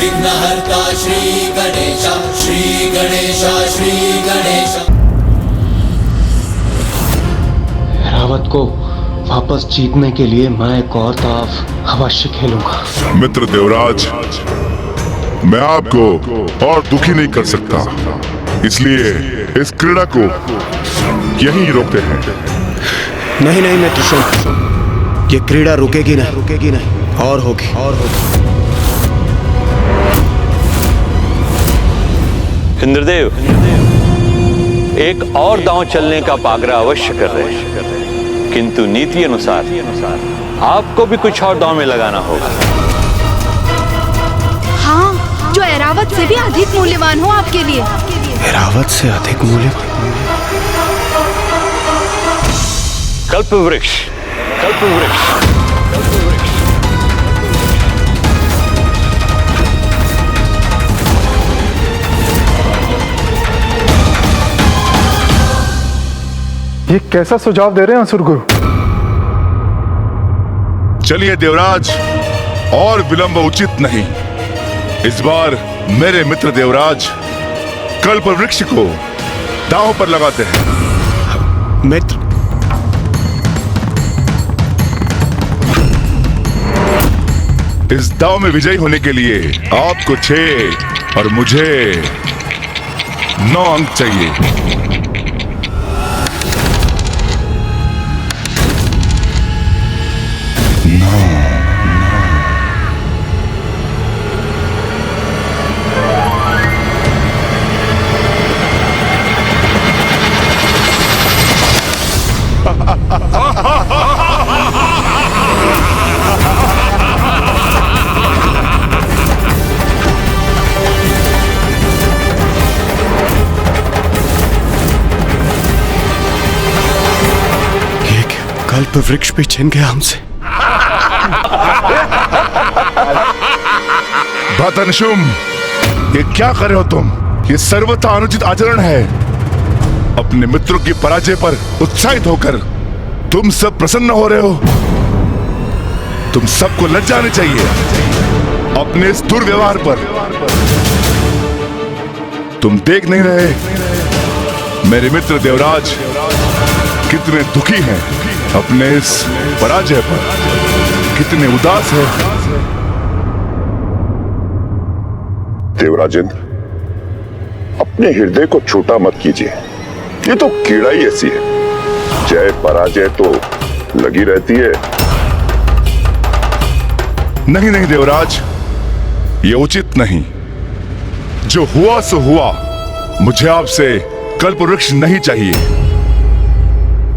विघ्नहर्ता श्री गणेश, श्री गणेश, श्री गणेश। रावत को वापस जीतने के लिए मैं एक और दाव अवश्य खेलूंगा। मित्र देवराज, मैं आपको और दुखी नहीं कर सकता, इसलिए इस क्रीड़ा को यहीं रोकते हैं। नहीं नहीं मित्र शुंभ, ये क्रीड़ा रुकेगी नहीं और होगी। इंद्रदेव एक और दांव चलने का आग्रह अवश्य कर रहे हैं, किंतु नीति अनुसार आपको भी कुछ और दांव में लगाना होगा। हाँ, जो ऐरावत से भी अधिक मूल्यवान हो आपके लिए। ऐरावत से अधिक मूल्यवान? कल्प वृक्ष। ये कैसा सुझाव दे रहे हैं असुर गुरु? चलिए देवराज, और विलंब उचित नहीं। इस बार मेरे मित्र देवराज कल्प वृक्ष को दांव पर लगाते हैं। मित्र, इस दांव में विजयी होने के लिए आपको 6 और मुझे 9 अंक चाहिए। कल्प वृक्ष भी छिन गया हमसे। भतनशुम, ये क्या कर रहे हो तुम? ये सर्वथा अनुचित आचरण है। अपने मित्रों की पराजय पर उत्साहित होकर तुम सब प्रसन्न हो रहे हो। तुम सबको लज्जा आनी चाहिए अपने इस दुर्व्यवहार पर। तुम देख नहीं रहे मेरे मित्र देवराज कितने दुखी हैं अपने इस पराजय पर, कितने उदास है। देवराजेंद्र, अपने हृदय को छोटा मत कीजिए। ये तो कीड़ा ही ऐसी है, जय पराजय तो लगी रहती है। नहीं नहीं देवराज, ये उचित नहीं। जो हुआ सो हुआ। मुझे आपसे कल्प वृक्ष नहीं चाहिए।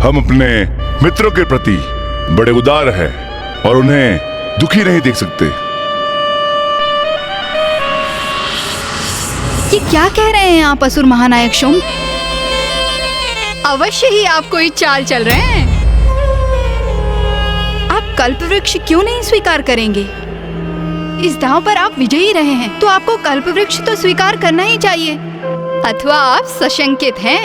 हम अपने मित्रों के प्रति बड़े उदार हैं और उन्हें दुखी नहीं देख सकते। ये क्या कह रहे हैं आप असुर महानायक शुंभ? अवश्य ही आप कोई चाल चल रहे हैं। आप कल्प वृक्ष क्यों नहीं स्वीकार करेंगे? इस दांव पर आप विजयी रहे हैं, तो आपको कल्प वृक्ष तो स्वीकार करना ही चाहिए। अथवा आप सशंकित हैं?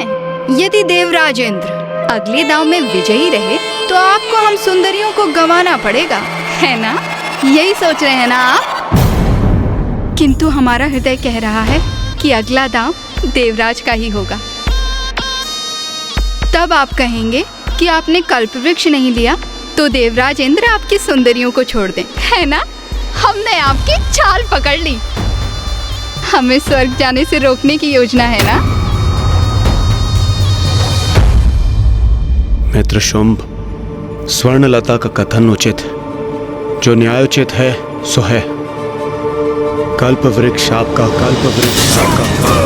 यदि देवराजेंद्र अगले दांव में विजयी रहे तो आपको हम सुंदरियों को गंवाना पड़ेगा, है ना? यही सोच रहे हैं ना आप? किंतु हमारा हृदय कह रहा है कि अगला दांव देवराज का ही होगा। तब आप कहेंगे कि आपने कल्प वृक्ष नहीं लिया तो देवराज इंद्र आपकी सुंदरियों को छोड़ दें, है ना? हमने आपकी चाल पकड़ ली। हमें स्वर्ग जाने से रोकने की योजना है ना? मित्र शुंभ, स्वर्णलता का कथन उचित है। जो न्यायोचित है सो है। कल्प वृक्ष आपका, कल्प वृक्ष आपका।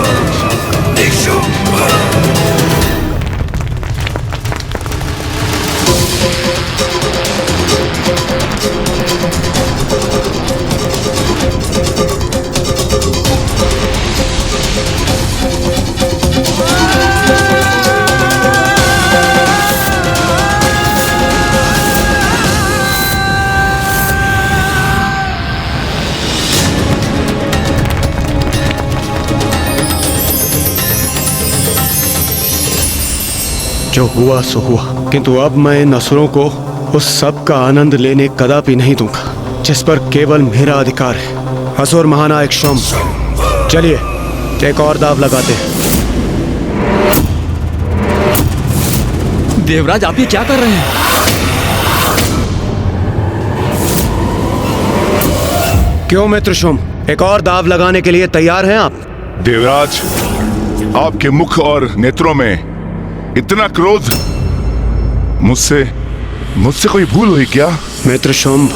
जो हुआ सो हुआ, किंतु अब मैं इन असुरों को उस सब का आनंद लेने कदापि नहीं दूंगा जिस पर केवल मेरा अधिकार है। असुर महानायक शुंभ, चलिए एक और दाव लगाते हैं। देवराज, आप ये क्या कर रहे हैं? क्यों मित्र शुंभ, एक और दाव लगाने के लिए तैयार हैं आप? देवराज, आपके मुख और नेत्रों में इतना क्रोध, मुझसे कोई भूल हुई क्या? मित्र शुंभ,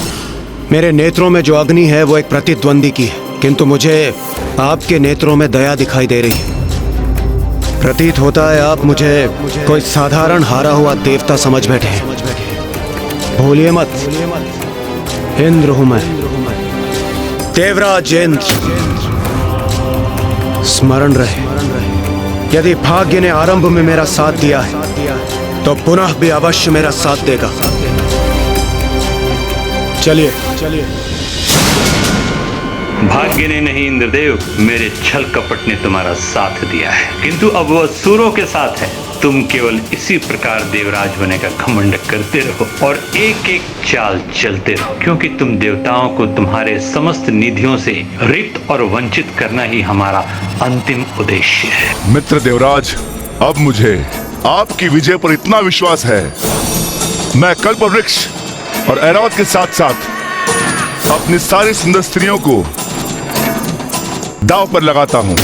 मेरे नेत्रों में जो अग्नि है वो एक प्रतिद्वंदी की है, किंतु मुझे आपके नेत्रों में दया दिखाई दे रही है। प्रतीत होता है आप मुझे कोई साधारण हारा हुआ देवता समझ बैठे हैं। भूलिए मत, इंद्र हूं मैं, देवराज इंद्र। स्मरण रहे, यदि भाग्य ने आरंभ में मेरा साथ दिया है तो पुनः भी अवश्य मेरा साथ देगा। चलिए चलिए। भाग्य ने नहीं इंद्रदेव, मेरे छल कपट ने तुम्हारा साथ दिया है, किंतु अब वह असुरों के साथ है। तुम केवल इसी प्रकार देवराज होने का घमंड करते रहो और एक एक चाल चलते रहो, क्योंकि तुम देवताओं को तुम्हारे समस्त निधियों से रिक्त और वंचित करना ही हमारा अंतिम उद्देश्य है। मित्र देवराज, अब मुझे आपकी विजय पर इतना विश्वास है, मैं कल्पवृक्ष और ऐरावत के साथ साथ अपनी सारी सुंदर स्त्रियों को दांव पर लगाता हूं।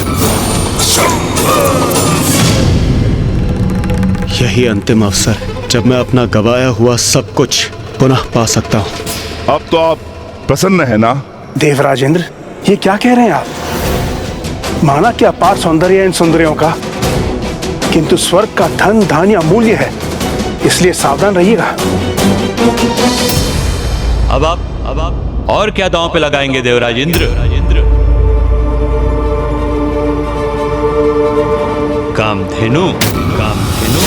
यही अंतिम अवसर है जब मैं अपना गवाया हुआ सब कुछ पुनः पा सकता हूं। अब तो आप प्रसन्न है ना? देवराजेंद्र, ये क्या कह रहे हैं आप? माना कि अपार सौंदर्य इन सुंदरियों का, किंतु स्वर्ग का धन धान्य अमूल्य है, इसलिए सावधान रहिएगा। अब आप और क्या दांव पे लगाएंगे देवराज इंद्र? कामधेनु, कामधेनु।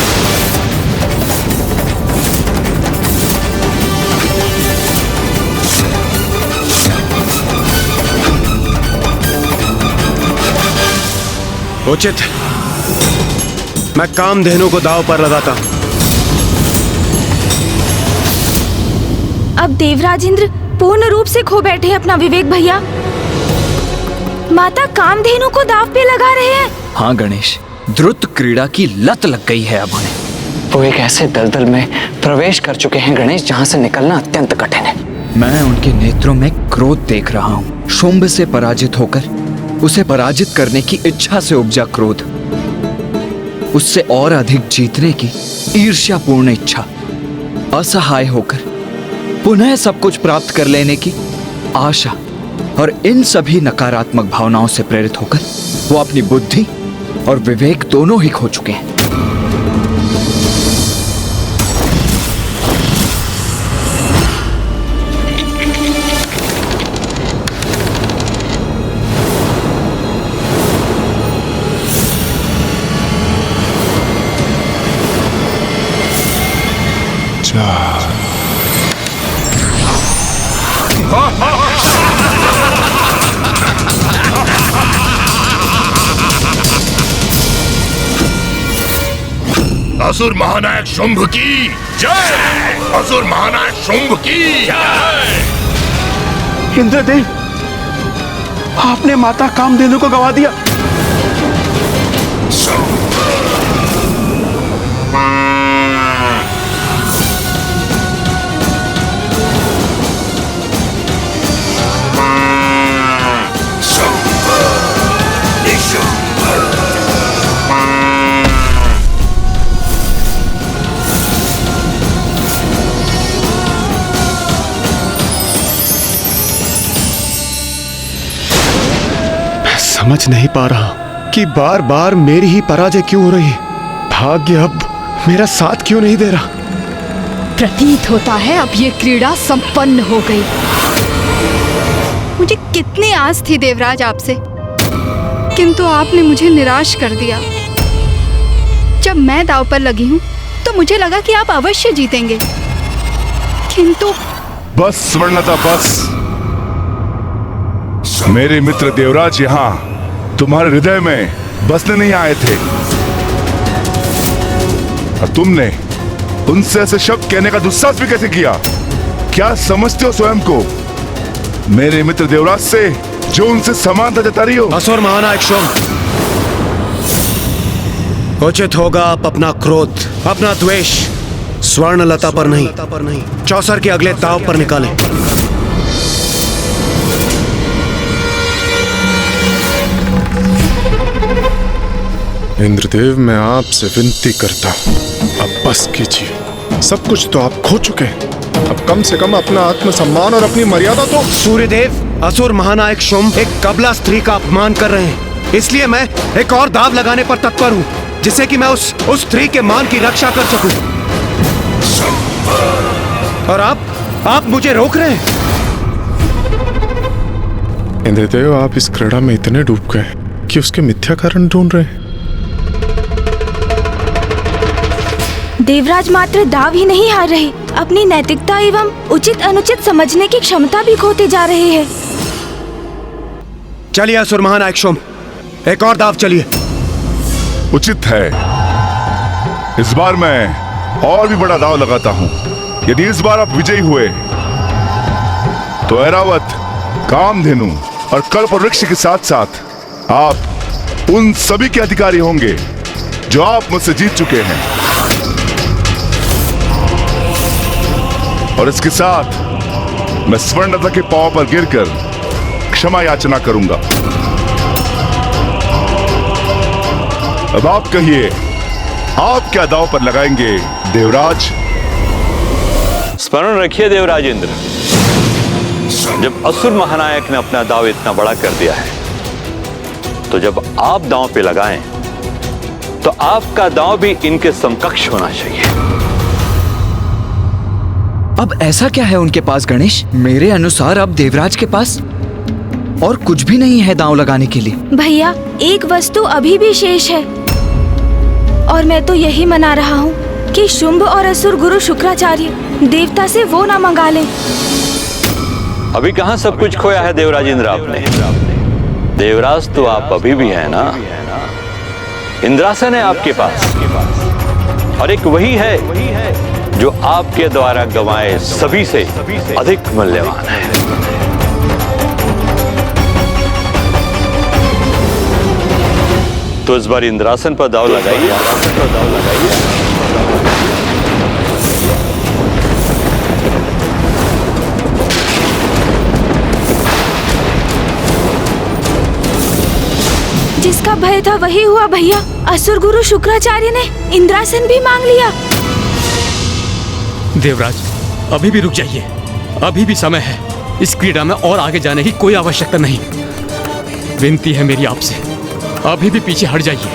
उचित, मैं कामधेनु को दांव पर लगाता हूं। अब देवराज इंद्र पूर्ण रूप से खो बैठे हैं अपना विवेक भैया। माता कामधेनु को दांव पे लगा रहे हैं। हाँ गणेश, द्रुत क्रीड़ा की लत लग गई है अब उन्हें। वो एक ऐसे दलदल में प्रवेश कर चुके हैं गणेश, जहां से निकलना अत्यंत कठिन है। मैं उनके नेत्रों में क्रोध देख रहा हूँ। शुंभ से पराजित होकर उसे पराजित करने की इच्छा से उपजा क्रोध, उससे और अधिक जीतने की ईर्ष्यापूर्ण इच्छा, असहाय होकर पुनः सब कुछ प्राप्त कर लेने की आशा, और इन सभी नकारात्मक भावनाओं से प्रेरित होकर वो अपनी बुद्धि और विवेक दोनों ही खो चुके हैं। असुर महानायक शुंभ की जय! असुर महानायक शुंभ की जय! इंद्रदेव, आपने माता कामधेनु को गवा दिया। समझ नहीं पा रहा कि बार बार मेरी ही पराजय क्यों हो रही है। भाग्य अब मेरा साथ क्यों नहीं दे रहा। प्रतीत होता है अब ये क्रीड़ा संपन्न हो गई। मुझे कितनी आस थी देवराज आपसे, किंतु आपने मुझे निराश कर दिया। जब मैं दांव पर लगी हूँ तो मुझे लगा कि आप अवश्य जीतेंगे, किंतु बस स्वर्णलता, बस। मेरे मित्र देवराज यहाँ तुम्हारे हृदय में बसने नहीं आए थे, और तुमने उनसे ऐसे शब्द कहने का दुस्साहस भी कैसे किया? क्या समझते हो स्वयं को? मेरे मित्र देवराज से जो उनसे समानता जता रही हो। असुर महानायक शोम, उचित होगा आप अपना क्रोध, अपना द्वेष स्वर्णलता पर नहीं, चौसर के अगले दांव पर निकालें। इंद्रदेव, मैं आपसे विनती करता हूँ, अब बस कीजिए। सब कुछ तो आप खो चुके हैं, अब कम से कम अपना आत्मसम्मान और अपनी मर्यादा तो। सूर्यदेव, असुर महानायक शोम एक कबला स्त्री का अपमान कर रहे हैं, इसलिए मैं एक और दाव लगाने पर तत्पर हूँ, जिससे कि मैं उस स्त्री के मान की रक्षा कर सकूं। और आप मुझे रोक रहे हैं। इंद्रदेव, आप इस क्रीड़ा में इतने डूब गए कि उसके मिथ्या कारण ढूंढ रहे हैं। देवराज मात्र दाव ही नहीं हार रहे, अपनी नैतिकता एवं उचित अनुचित समझने की क्षमता भी खोते जा रहे हैं। चलिए असुर महानायक शोम, एक और दाव चलिए। उचित है, इस बार मैं और भी बड़ा दाव लगाता हूं। यदि इस बार आप विजयी हुए तो ऐरावत, कामधेनु और कल्प वृक्ष के साथ साथ आप उन सभी के अधिकारी होंगे जो आप मुझसे जीत चुके हैं। और इसके साथ मैं स्वर्णलता के पांव पर गिरकर क्षमा याचना करूंगा। अब आप कहिए, आप क्या दांव पर लगाएंगे देवराज? स्मरण रखिए देवराज इंद्र, जब असुर महानायक ने अपना दांव इतना बड़ा कर दिया है, तो जब आप दांव पे लगाएं तो आपका दांव भी इनके समकक्ष होना चाहिए। अब ऐसा क्या है उनके पास गणेश? मेरे अनुसार अब देवराज के पास और कुछ भी नहीं है दांव लगाने के लिए। भैया, एक वस्तु अभी भी शेष है, और मैं तो यही मना रहा हूँ कि शुंभ और असुर गुरु शुक्राचार्य देवता से वो ना मंगा लें। अभी कहां सब कुछ खोया है देवराज इंद्र आपने? देवराज तो आप अभी भी हैं ना। इंद्रासन है आपके पास, और एक वही है जो आपके द्वारा गंवाए सभी से अधिक मूल्यवान है। तो इस बार इंद्रासन पर दांव लगाइए। जिसका भय था वही हुआ भैया। असुर गुरु शुक्राचार्य ने इंद्रासन भी मांग लिया। देवराज, अभी भी रुक जाइए, अभी भी समय है। इस क्रीड़ा में और आगे जाने की कोई आवश्यकता नहीं। विनती है मेरी आपसे, अभी भी पीछे हट जाइए।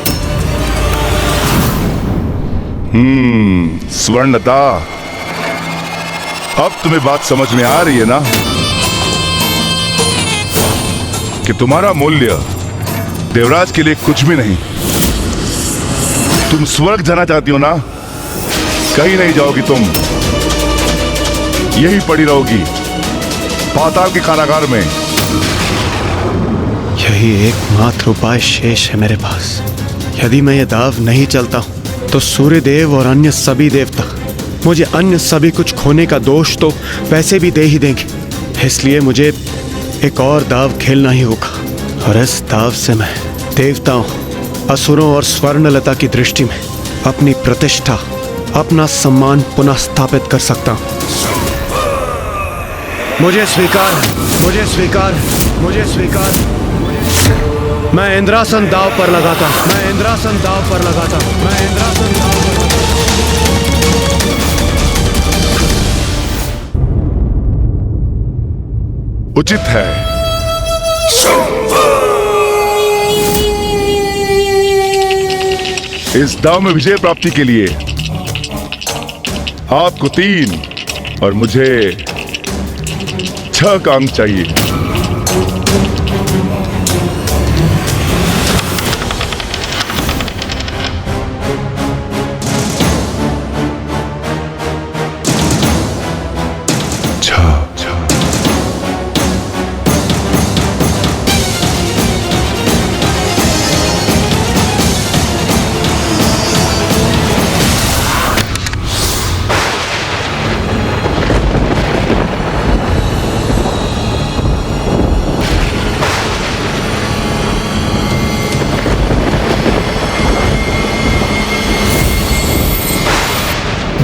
स्वर्णलता, अब तुम्हें बात समझ में आ रही है ना कि तुम्हारा मूल्य देवराज के लिए कुछ भी नहीं। तुम स्वर्ग जाना चाहती हो ना? कहीं नहीं जाओगी तुम, यही पड़ी रहोगी पाताल के कारागार में। यही एकमात्र उपाय शेष है मेरे पास। यदि मैं ये दाव नहीं चलता हूं तो सूर्यदेव और अन्य सभी देवता मुझे अन्य सभी कुछ खोने का दोष तो वैसे भी दे ही देंगे। इसलिए मुझे एक और दाव खेलना ही होगा, और इस दाव से मैं देवताओं, असुरों और स्वर्णलता की दृष्टि में अपनी प्रतिष्ठा, अपना सम्मान पुनः स्थापित कर सकता हूं। मुझे स्वीकार, मुझे स्वीकार, मुझे स्वीकार। मैं इंद्रासन दाव पर लगाता हूं, मैं इंद्रासन दाव पर लगाता हूं, मैं इंद्रासन दाव पर लगाता हूं। उचित है। इस दाव में विजय प्राप्ति के लिए आपको 3 और मुझे 6 काम चाहिए।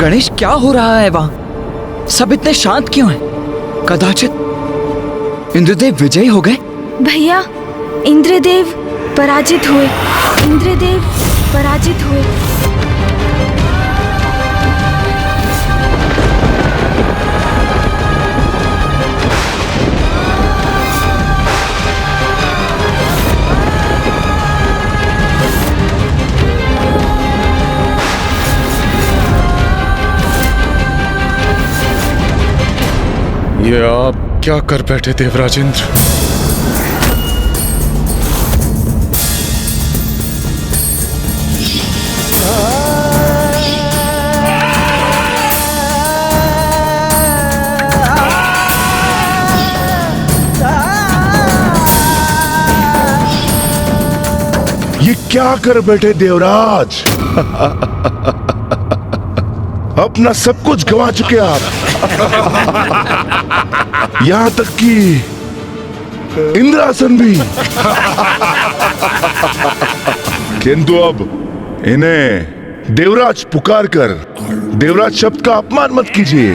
गणेश, क्या हो रहा है वहां? सब इतने शांत क्यों हैं? कदाचित इंद्रदेव विजयी हो गए? भैया, इंद्रदेव पराजित हुए। इंद्रदेव पराजित हुए। ये आप क्या कर बैठे देवराजेंद्र? ये क्या कर बैठे देवराज? अपना सब कुछ गंवा चुके आप। यहां तक कि इंद्रासन भी। किंतु अब इन्हें देवराज पुकार कर देवराज शब्द का अपमान मत कीजिए।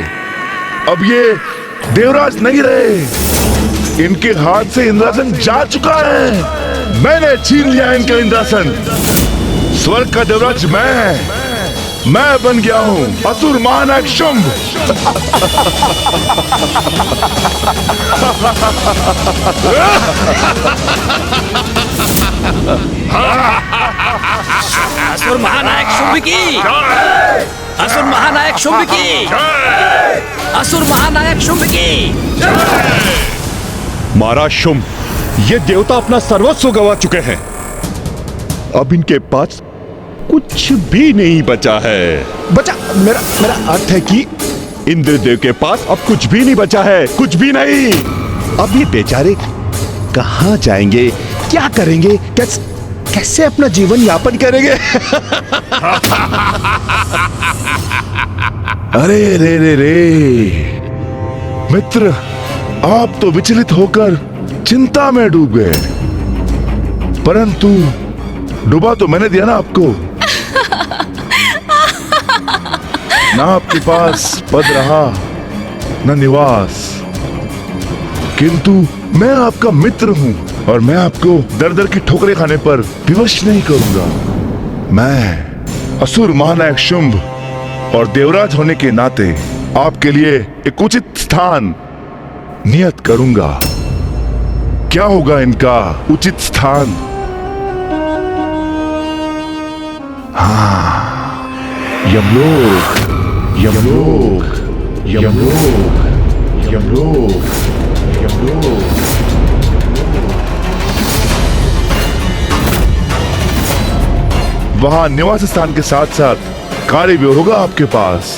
अब ये देवराज नहीं रहे। इनके हाथ से इंद्रासन जा चुका है। मैंने छीन लिया इनका इंद्रासन। स्वर्ग का देवराज मैं बन गया हूं, असुर महानायक शुंभ। असुर महानायक शुंभ की, असुर महानायक शुंभ की, असुर महानायक शुंभ की। महाराज शुंभ, ये देवता अपना सर्वस्व गंवा चुके हैं। अब इनके पास कुछ भी नहीं बचा है। मेरा अर्थ है कि इंद्रदेव के पास अब कुछ भी नहीं बचा है, कुछ भी नहीं। अब ये बेचारे कहां जाएंगे, क्या करेंगे, कैसे अपना जीवन यापन करेंगे? अरे रे मित्र, आप तो विचलित होकर चिंता में डूब गए, परंतु डूबा तो मैंने दिया ना आपको। ना आपके पास पद रहा, न निवास, किंतु मैं आपका मित्र हूं और मैं आपको दर दर की ठोकरें खाने पर विवश नहीं करूंगा। मैं असुर महानायक शुंभ और देवराज होने के नाते आपके लिए एक उचित स्थान नियत करूंगा। क्या होगा इनका उचित स्थान? हाँ, यमलोक, यमलोक, यमलोक, यमलोक, यमलोक। वहां निवास स्थान के साथ साथ कार्य भी होगा आपके पास।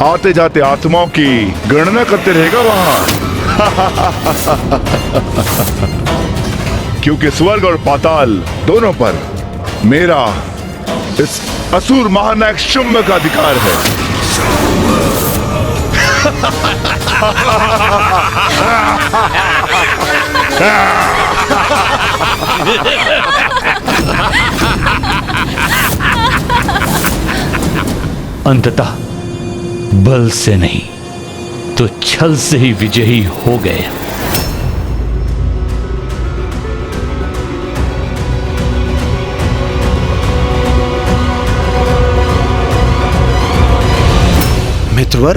आते जाते आत्माओं की गणना करते रहेगा वहां। क्योंकि स्वर्ग और पाताल दोनों पर मेरा इस असुर महानायक शुंभ का अधिकार है। अंततः बल से नहीं तो छल से ही विजयी हो गए। मित्रवर,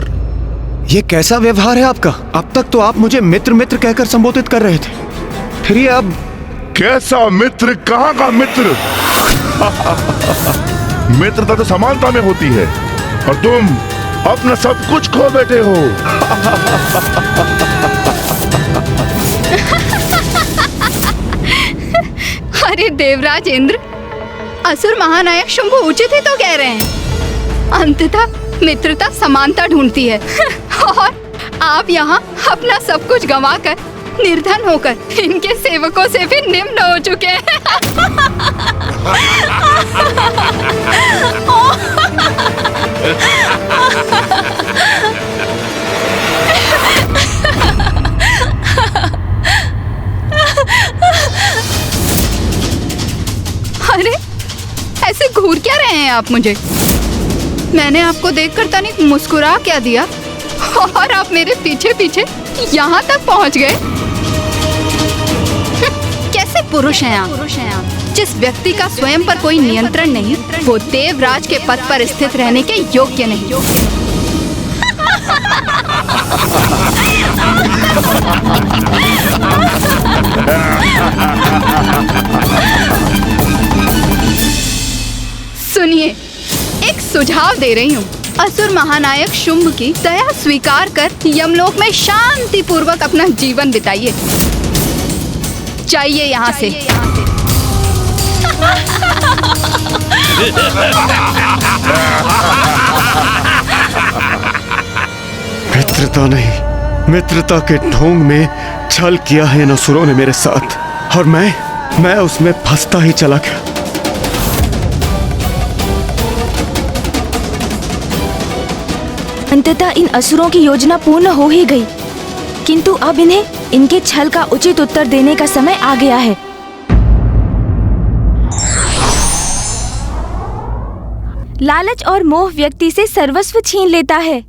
ये कैसा व्यवहार है आपका? अब तक तो आप मुझे मित्र मित्र कहकर संबोधित कर रहे थे, फिर ये अब कैसा मित्र? कहां का मित्र? मित्रता तो समानता में होती है और तुम अपना सब कुछ खो बैठे हो। अरे देवराज इंद्र, असुर महानायक शुंभ उचित ही तो कह रहे हैं। अंततः मित्रता समानता ढूंढती है और आप यहाँ अपना सब कुछ गंवाकर निर्धन होकर इनके सेवकों से भी निम्न हो चुके हैं। अरे ऐसे घूर क्या रहे हैं आप मुझे? मैंने आपको देखकर तनिक मुस्कुरा क्या दिया और आप मेरे पीछे पीछे यहाँ तक पहुँच गए। कैसे पुरुष हैं आप? जिस व्यक्ति का स्वयं पर कोई नियंत्रण नहीं, वो देवराज के पद पर स्थित रहने के योग्य नहीं। सुनिए, एक सुझाव दे रही हूँ। असुर महानायक शुंभ की दया स्वीकार कर यमलोक में शांति पूर्वक अपना जीवन बिताइए। जाइए यहाँ से। मित्रता नहीं, मित्रता के ढोंग में छल किया है इन असुरों ने मेरे साथ, और मैं उसमें फंसता ही चला गया। अंततः इन असुरों की योजना पूर्ण हो ही गई, किंतु अब इन्हें इनके छल का उचित उत्तर देने का समय आ गया है। लालच और मोह व्यक्ति से सर्वस्व छीन लेता है।